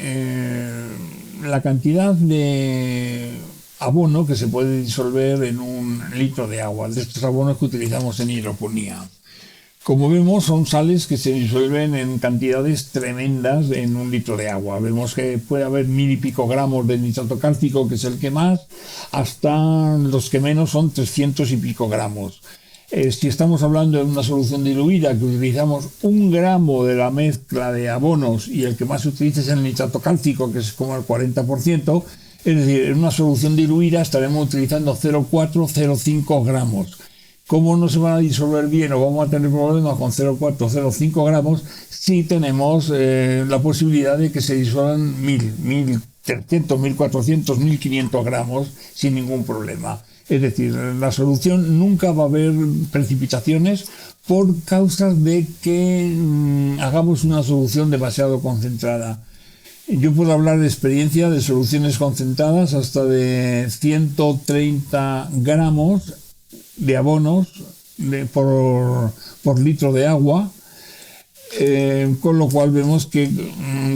la cantidad de abono que se puede disolver en un litro de agua, de estos abonos que utilizamos en hidroponía. Como vemos, son sales que se disuelven en cantidades tremendas en un litro de agua. Vemos que puede haber 1000 y pico gramos de nitrato cálcico, que es el que más, hasta los que menos son 300 y pico gramos. Si estamos hablando de una solución diluida, que utilizamos 1 gramo de la mezcla de abonos y el que más se utiliza es el nitrato cálcico, que es como el 40%, es decir, en una solución diluida estaremos utilizando 0,4-0,5 gramos. ¿Cómo no se van a disolver bien o vamos a tener problemas con 0,4 o 0,5 gramos si tenemos la posibilidad de que se disuelvan 1000, 1300, 1400, 1500 gramos sin ningún problema? Es decir, en la solución nunca va a haber precipitaciones por causas de que hagamos una solución demasiado concentrada. Yo puedo hablar de experiencia de soluciones concentradas hasta de 130 gramos de abonos por litro de agua, con lo cual vemos que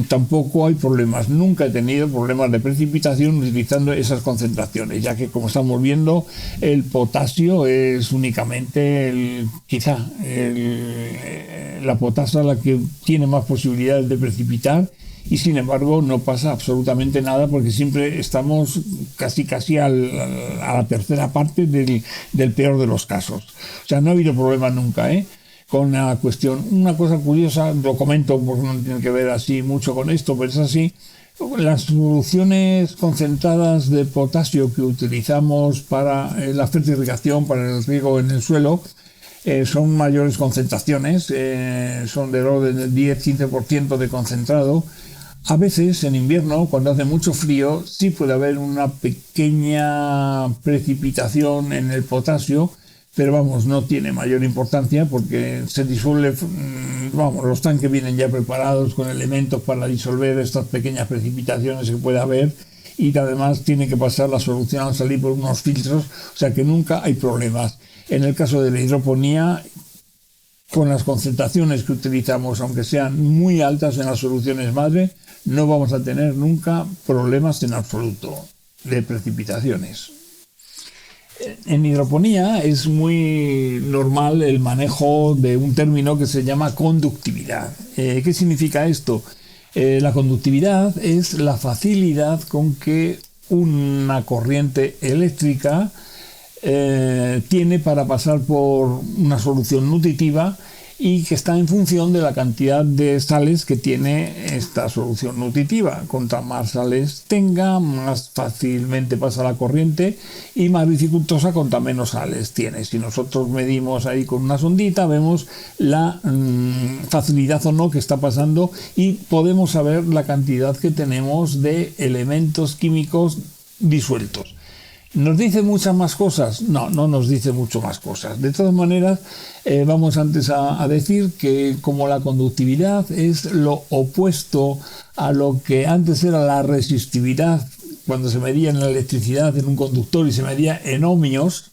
tampoco hay problemas. Nunca he tenido problemas de precipitación utilizando esas concentraciones, ya que, como estamos viendo, el potasio es únicamente la potasa la que tiene más posibilidades de precipitar, y sin embargo no pasa absolutamente nada porque siempre estamos casi a la tercera parte del peor de los casos. O sea, no ha habido problema nunca, con la cuestión. Una cosa curiosa, lo comento porque no tiene que ver así mucho con esto, pero es así. Las soluciones concentradas de potasio que utilizamos para la fertilización, para el riego en el suelo, son mayores concentraciones, son del orden del 10-15% de concentrado. A veces en invierno, cuando hace mucho frío, sí puede haber una pequeña precipitación en el potasio, pero vamos, no tiene mayor importancia porque se disuelve, vamos, los tanques vienen ya preparados con elementos para disolver estas pequeñas precipitaciones que puede haber, y además tiene que pasar la solución al salir por unos filtros, o sea que nunca hay problemas. En el caso de la hidroponía, con las concentraciones que utilizamos, aunque sean muy altas en las soluciones madre, no vamos a tener nunca problemas en absoluto de precipitaciones. En hidroponía es muy normal el manejo de un término que se llama conductividad. ¿Qué significa esto? La conductividad es la facilidad con que una corriente eléctrica tiene para pasar por una solución nutritiva, y que está en función de la cantidad de sales que tiene esta solución nutritiva. Cuanto más sales tenga, más fácilmente pasa la corriente, y más dificultosa cuanto menos sales tiene. Si nosotros medimos ahí con una sondita, vemos la facilidad o no que está pasando, y podemos saber la cantidad que tenemos de elementos químicos disueltos. ¿Nos dice muchas más cosas? No, no nos dice mucho más cosas. De todas maneras, vamos antes a decir que como la conductividad es lo opuesto a lo que antes era la resistividad, cuando se medía en la electricidad en un conductor y se medía en ohmios,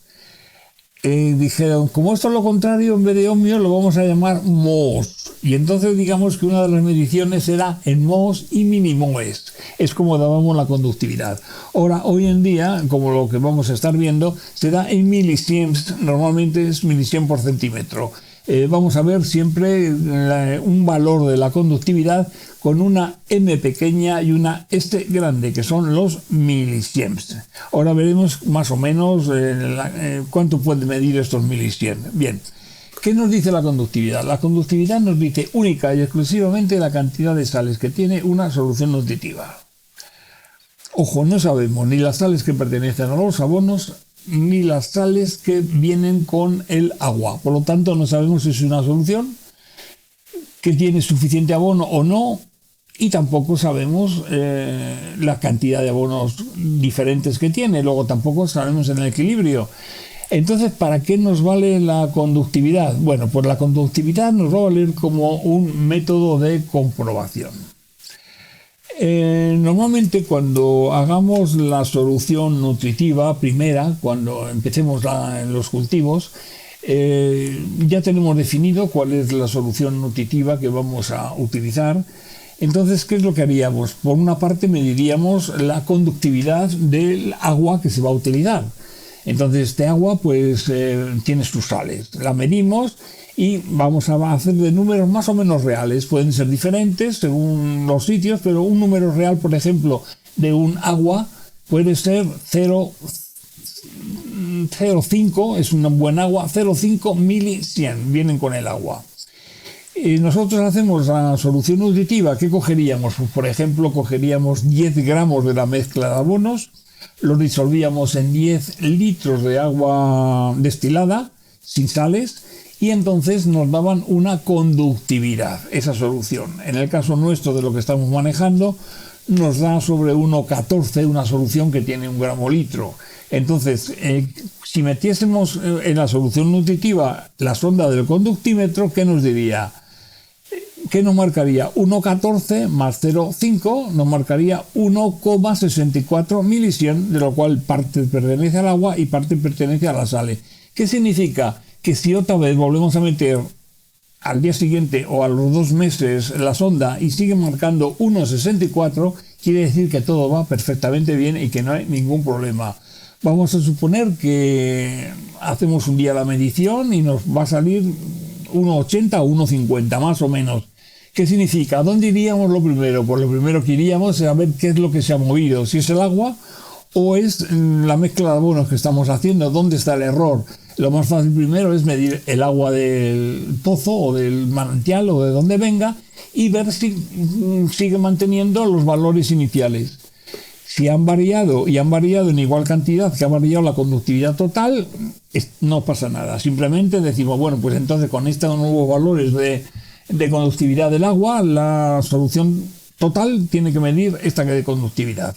dijeron, como esto es lo contrario, en vez de ohmios lo vamos a llamar mohos. Y entonces digamos que una de las mediciones era en mohos y minimoes. Es como dábamos la conductividad. Ahora, hoy en día, como lo que vamos a estar viendo, se da en milisiemens, normalmente es milisiem por centímetro. Vamos a ver siempre un valor de la conductividad con una m pequeña y una s grande, que son los milisiemens. Ahora veremos más o menos cuánto puede medir estos milisiemens. Bien, ¿qué nos dice la conductividad? La conductividad nos dice única y exclusivamente la cantidad de sales que tiene una solución nutritiva. Ojo, no sabemos ni las sales que pertenecen a los abonos ni las sales que vienen con el agua. Por lo tanto, no sabemos si es una solución que tiene suficiente abono o no, y tampoco sabemos la cantidad de abonos diferentes que tiene. Luego tampoco sabemos en el equilibrio. Entonces, ¿para qué nos vale la conductividad? Bueno, pues la conductividad nos va a valer como un método de comprobación. Normalmente cuando hagamos la solución nutritiva primera, cuando empecemos en los cultivos, ya tenemos definido cuál es la solución nutritiva que vamos a utilizar. Entonces, ¿qué es lo que haríamos? Por una parte, mediríamos la conductividad del agua que se va a utilizar. Entonces, este agua, pues, tiene sus sales. La medimos y vamos a hacer de números más o menos reales. Pueden ser diferentes según los sitios, pero un número real, por ejemplo, de un agua puede ser 0,5, es un buen agua, 0,5 milisien, vienen con el agua. Y nosotros hacemos la solución nutritiva. ¿Qué cogeríamos? Pues, por ejemplo, cogeríamos 10 gramos de la mezcla de abonos, lo disolvíamos en 10 litros de agua destilada, sin sales, y entonces nos daban una conductividad, esa solución. En el caso nuestro de lo que estamos manejando, nos da sobre 1,14 una solución que tiene 1 gramo litro. Entonces, si metiésemos en la solución nutritiva la sonda del conductímetro, ¿qué nos diría? ¿Qué nos marcaría? 1,14 más 0,5 nos marcaría 1,64 milisien, de lo cual parte pertenece al agua y parte pertenece a la sal. ¿Qué significa? Que si otra vez volvemos a meter al día siguiente o a los 2 meses la sonda y sigue marcando 1,64, quiere decir que todo va perfectamente bien y que no hay ningún problema. Vamos a suponer que hacemos un día la medición y nos va a salir 1,80 o 1,50 más o menos. ¿Qué significa? ¿Dónde iríamos lo primero? Pues lo primero que iríamos es a ver qué es lo que se ha movido, si es el agua o es la mezcla de abonos que estamos haciendo, dónde está el error. Lo más fácil primero es medir el agua del pozo o del manantial o de donde venga y ver si sigue manteniendo los valores iniciales. Si han variado y han variado en igual cantidad que ha variado la conductividad total, no pasa nada. Simplemente decimos, bueno, pues entonces con estos nuevos valores de conductividad del agua, la solución total tiene que medir esta de conductividad.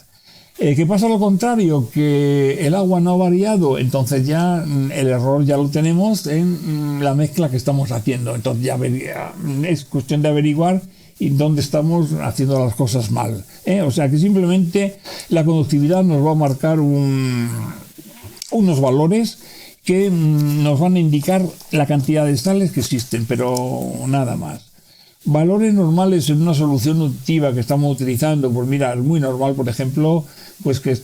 ¿Qué pasa lo contrario? Que el agua no ha variado, entonces ya el error ya lo tenemos en la mezcla que estamos haciendo. Entonces ya es cuestión de averiguar y dónde estamos haciendo las cosas mal. O sea que simplemente la conductividad nos va a marcar unos valores que nos van a indicar la cantidad de sales que existen, pero nada más. Valores normales en una solución nutritiva que estamos utilizando, pues mira, es muy normal, por ejemplo, pues que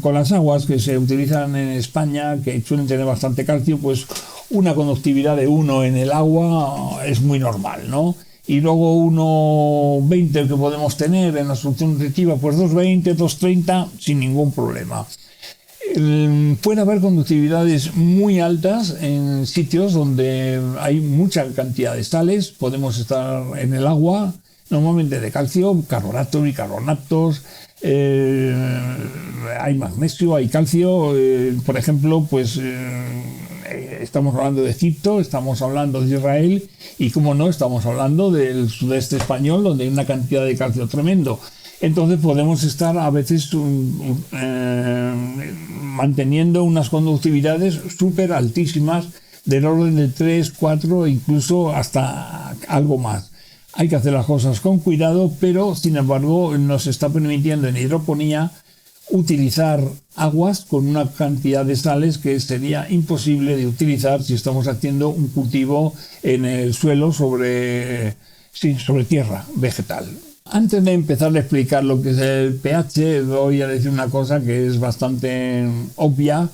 con las aguas que se utilizan en España, que suelen tener bastante calcio, pues una conductividad de 1 en el agua es muy normal, ¿no? Y luego 1,20 que podemos tener en la solución nutritiva, pues 2,20, 2,30 sin ningún problema. Puede haber conductividades muy altas en sitios donde hay mucha cantidad de sales. Podemos estar en el agua, normalmente de calcio, carbonatos, bicarbonatos, hay magnesio, hay calcio. Por ejemplo, pues estamos hablando de Egipto, estamos hablando de Israel y, como no, estamos hablando del sudeste español, donde hay una cantidad de calcio tremendo. Entonces podemos estar a veces manteniendo unas conductividades súper altísimas del orden de 3, 4 e incluso hasta algo más. Hay que hacer las cosas con cuidado, pero sin embargo nos está permitiendo en hidroponía utilizar aguas con una cantidad de sales que sería imposible de utilizar si estamos haciendo un cultivo en el suelo sobre tierra vegetal. Antes de empezar a explicar lo que es el pH, voy a decir una cosa que es bastante obvia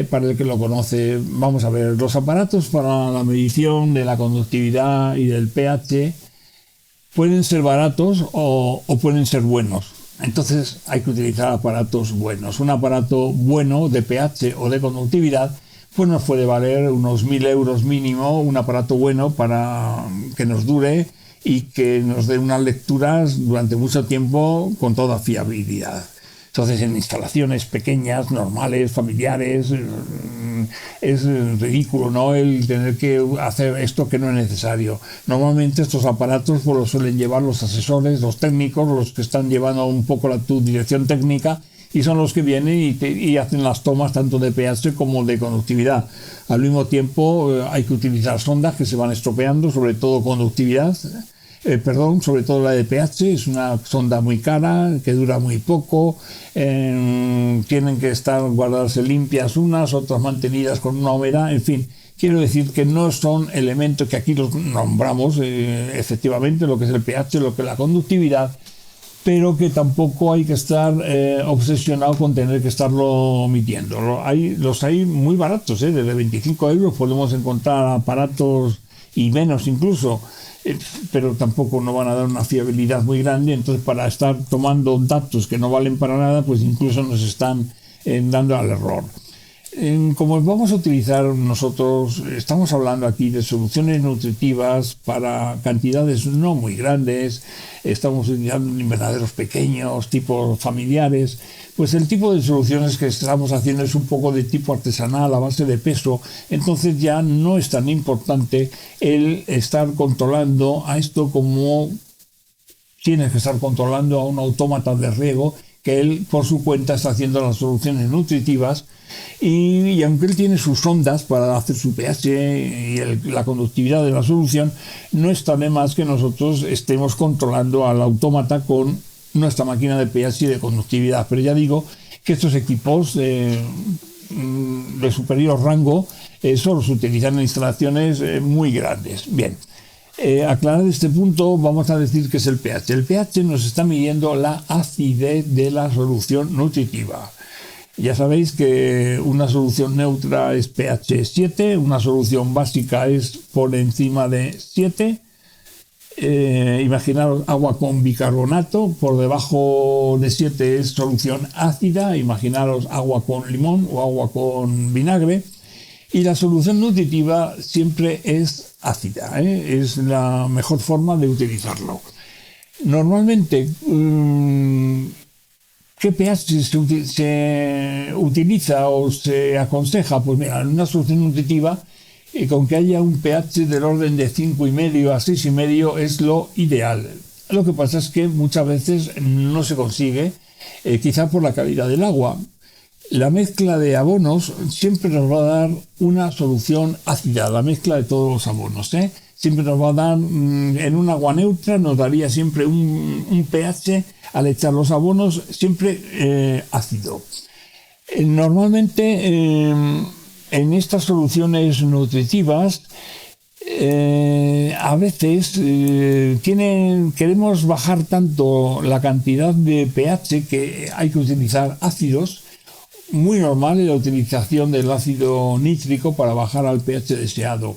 para el que lo conoce. Vamos a ver, los aparatos para la medición de la conductividad y del pH pueden ser baratos o pueden ser buenos. Entonces hay que utilizar aparatos buenos. Un aparato bueno de pH o de conductividad pues nos puede valer unos 1.000 euros mínimo, un aparato bueno para que nos dure y que nos dé unas lecturas durante mucho tiempo con toda fiabilidad. Entonces, en instalaciones pequeñas, normales, familiares, es ridículo, ¿no?, el tener que hacer esto que no es necesario. Normalmente estos aparatos pues, los suelen llevar los asesores, los técnicos, los que están llevando un poco tu dirección técnica, y son los que vienen y hacen las tomas tanto de pH como de conductividad. Al mismo tiempo hay que utilizar sondas que se van estropeando, sobre todo conductividad, sobre todo la de pH, es una sonda muy cara, que dura muy poco, tienen que estar guardarse limpias unas, otras mantenidas con una humedad, en fin, Quiero decir que no son elementos que aquí los nombramos, efectivamente, lo que es el pH, lo que es la conductividad, pero que tampoco hay que estar obsesionado con tener que estarlo midiendo. Los hay muy baratos, desde 25 euros podemos encontrar aparatos y menos incluso, pero tampoco nos van a dar una fiabilidad muy grande. Entonces, para estar tomando datos que no valen para nada, pues incluso nos están dando al error. Como vamos a utilizar nosotros, estamos hablando aquí de soluciones nutritivas para cantidades no muy grandes, estamos utilizando invernaderos pequeños, tipos familiares, pues el tipo de soluciones que estamos haciendo es un poco de tipo artesanal a base de peso. Entonces ya no es tan importante el estar controlando a esto como tienes que estar controlando a un autómata de riego que él por su cuenta está haciendo las soluciones nutritivas, y aunque él tiene sus ondas para hacer su pH y la conductividad de la solución, no está de más que nosotros estemos controlando al autómata con nuestra máquina de pH y de conductividad. Pero ya digo que estos equipos de superior rango solo se utilizan en instalaciones muy grandes. Bien. Aclarado este punto, vamos a decir que es el pH. El pH nos está midiendo la acidez de la solución nutritiva. Ya sabéis que una solución neutra es pH 7, una solución básica es por encima de 7. Imaginaros agua con bicarbonato, por debajo de 7 es solución ácida. Imaginaros agua con limón o agua con vinagre. Y la solución nutritiva siempre es ácida, es la mejor forma de utilizarlo. Normalmente, ¿qué pH se utiliza o se aconseja? Pues mira, en una solución nutritiva, con que haya un pH del orden de 5,5 a 6,5 es lo ideal. Lo que pasa es que muchas veces no se consigue, quizá por la calidad del agua. La mezcla de abonos siempre nos va a dar una solución ácida, la mezcla de todos los abonos. Siempre nos va a dar, en un agua neutra, nos daría siempre un pH, al echar los abonos, siempre ácido. Normalmente, en estas soluciones nutritivas, a veces queremos bajar tanto la cantidad de pH que hay que utilizar ácidos. Muy normal la utilización del ácido nítrico para bajar al pH deseado.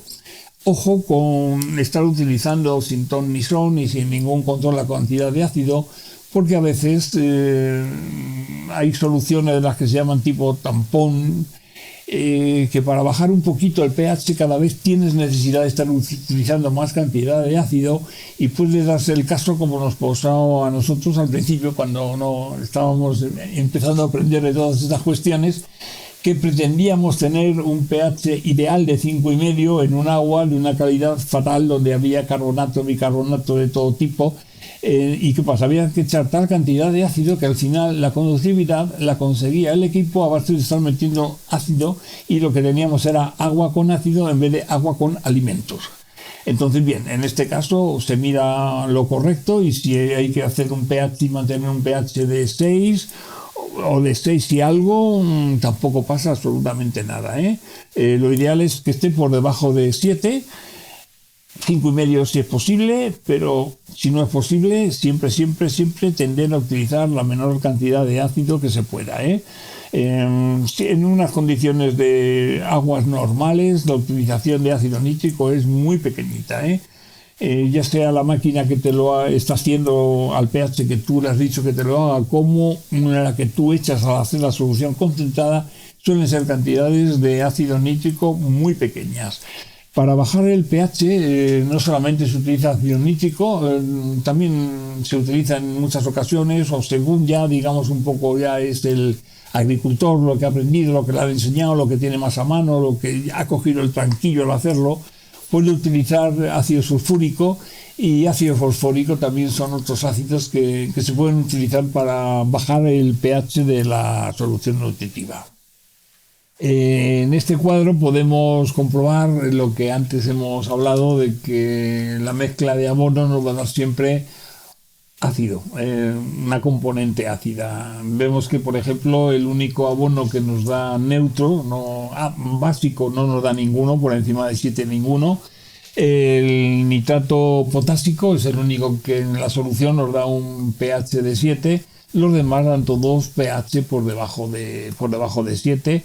Ojo con estar utilizando sin ton ni son y sin ningún control la cantidad de ácido, porque a veces hay soluciones de las que se llaman tipo tampón, que para bajar un poquito el pH cada vez tienes necesidad de estar utilizando más cantidad de ácido, y puede darse el caso como nos pasó a nosotros al principio cuando no estábamos empezando a aprender de todas estas cuestiones, que pretendíamos tener un pH ideal de 5,5 en un agua de una calidad fatal donde había carbonato, bicarbonato de todo tipo. ¿Y qué pasa? Había que echar tal cantidad de ácido que al final la conductividad la conseguía el equipo a base de estar metiendo ácido, y lo que teníamos era agua con ácido en vez de agua con alimentos. Entonces, bien, en este caso se mira lo correcto, y si hay que hacer un pH y mantener un pH de 6 o de 6 y algo, tampoco pasa absolutamente nada. Lo ideal es que esté por debajo de 7, 5,5 si es posible, pero si no es posible, siempre tender a utilizar la menor cantidad de ácido que se pueda. En unas condiciones de aguas normales, la utilización de ácido nítrico es muy pequeñita. Ya sea la máquina que te lo está haciendo al pH que tú le has dicho que te lo haga, como la que tú echas al hacer la solución concentrada, suelen ser cantidades de ácido nítrico muy pequeñas. Para bajar el pH no solamente se utiliza ácido nítrico, también se utiliza en muchas ocasiones, o según ya digamos un poco ya es el agricultor lo que ha aprendido, lo que le han enseñado, lo que tiene más a mano, lo que ha cogido el tranquillo al hacerlo, puede utilizar ácido sulfúrico y ácido fosfórico. También son otros ácidos que se pueden utilizar para bajar el pH de la solución nutritiva. En este cuadro podemos comprobar lo que antes hemos hablado, de que la mezcla de abono nos va a dar siempre ácido, una componente ácida. Vemos que, por ejemplo, el único abono que nos da neutro, básico, no nos da ninguno, por encima de 7 ninguno. El nitrato potásico es el único que en la solución nos da un pH de 7. Los demás dan todos pH por debajo de 7,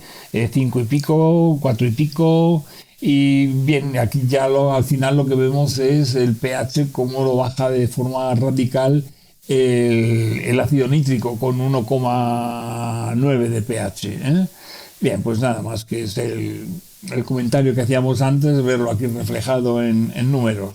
5 y pico, 4 y pico. Y bien, aquí ya al final lo que vemos es el pH, cómo lo baja de forma radical el ácido nítrico con 1,9 de pH. Bien, pues nada más que es el comentario que hacíamos antes, verlo aquí reflejado en números.